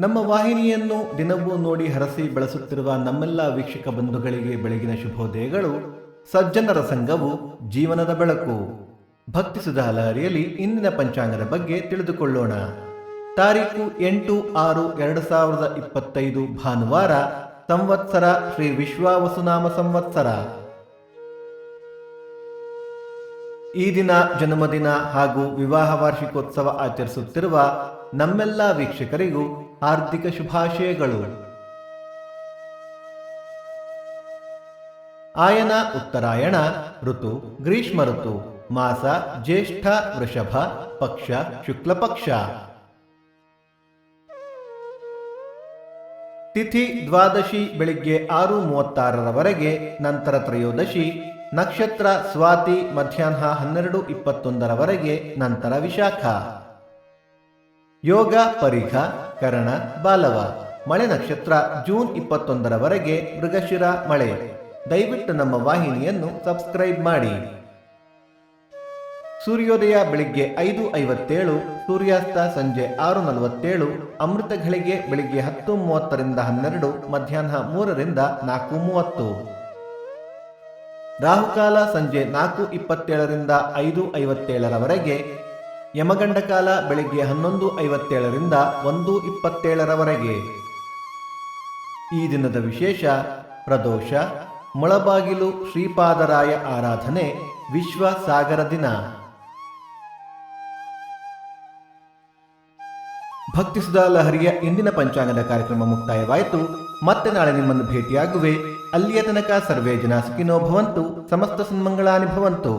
ನಮ್ಮ ವಾಹಿನಿಯನ್ನು ದಿನವೂ ನೋಡಿ ಹರಸಿ ಬೆಳೆಸುತ್ತಿರುವ ನಮ್ಮೆಲ್ಲ ವೀಕ್ಷಕ ಬಂಧುಗಳಿಗೆ ಬೆಳಗಿನ ಶುಭೋದಯಗಳು. ಸಜ್ಜನರ ಸಂಘವು ಜೀವನದ ಬೆಳಕು. ಭಕ್ತಿ ಸುಧಾ ಲಹರಿಯಲ್ಲಿ ಇಂದಿನ ಪಂಚಾಂಗದ ಬಗ್ಗೆ ತಿಳಿದುಕೊಳ್ಳೋಣ. ತಾರೀಕು 8/6/2025 ಭಾನುವಾರ. ಸಂವತ್ಸರ ಶ್ರೀ ವಿಶ್ವಾವಸುನಾಮ ಸಂವತ್ಸರ. ಈ ದಿನ ಜನ್ಮದಿನ ಹಾಗೂ ವಿವಾಹ ವಾರ್ಷಿಕೋತ್ಸವ ಆಚರಿಸುತ್ತಿರುವ ನಮ್ಮೆಲ್ಲ ವೀಕ್ಷಕರಿಗೂ ಹಾರ್ದಿಕ ಶುಭಾಶಯಗಳು. ಆಯನ ಉತ್ತರಾಯಣ ಋತು ಗ್ರೀಷ್ಮ ಋತು. ಮಾಸ ಜ್ಯೇಷ್ಠ ವೃಷಭ. ಪಕ್ಷ ಶುಕ್ಲ ಪಕ್ಷ. ತಿಥಿ ದ್ವಾದಶಿ ಬೆಳಿಗ್ಗೆ 6:36 ನಂತರ ತ್ರಯೋದಶಿ. ನಕ್ಷತ್ರ ಸ್ವಾತಿ ಮಧ್ಯಾಹ್ನ 12:21 ನಂತರ ವಿಶಾಖ. ಯೋಗ ಪರಿಘ ಕರಣ ಬಾಲವ. ಮಳೆ ನಕ್ಷತ್ರ ಜೂನ್ 21 ಮೃಗಶಿರ ಮಳೆ. ದಯವಿಟ್ಟು ನಮ್ಮ ವಾಹಿನಿಯನ್ನು ಸಬ್ಸ್ಕ್ರೈಬ್ ಮಾಡಿ. ಸೂರ್ಯೋದಯ ಬೆಳಿಗ್ಗೆ 5:57, ಸೂರ್ಯಾಸ್ತ ಸಂಜೆ 6:47. ಅಮೃತ ಘಳಿಗೆ ಬೆಳಿಗ್ಗೆ 10:30 12, ಮಧ್ಯಾಹ್ನ 3 4:30. ರಾಹುಕಾಲ ಸಂಜೆ 4:27 5:57. ಯಮಗಂಡ ಕಾಲ ಬೆಳಿಗ್ಗೆ 11:57 1:27. ಈ ದಿನದ ವಿಶೇಷ ಪ್ರದೋಷ, ಮೊಳಬಾಗಿಲು ಶ್ರೀಪಾದರಾಯ ಆರಾಧನೆ, ವಿಶ್ವ ಸಾಗರ ದಿನ. ಭಕ್ತಿ ಸುಧಾ ಲಹರಿಯ ಇಂದಿನ ಪಂಚಾಂಗದ ಕಾರ್ಯಕ್ರಮ ಮುಕ್ತಾಯವಾಯಿತು. ಮತ್ತೆ ನಾಳೆ ನಿಮ್ಮನ್ನು ಭೇಟಿಯಾಗುವೆ. ಅಲ್ಲಿಯ ತನಕ ಸರ್ವೇ ಜನ ಸುಖಿನೋ ಭವಂತು, ಸಮಸ್ತ ಸನ್ಮಂಗಳಾನಿ ಭವಂತು.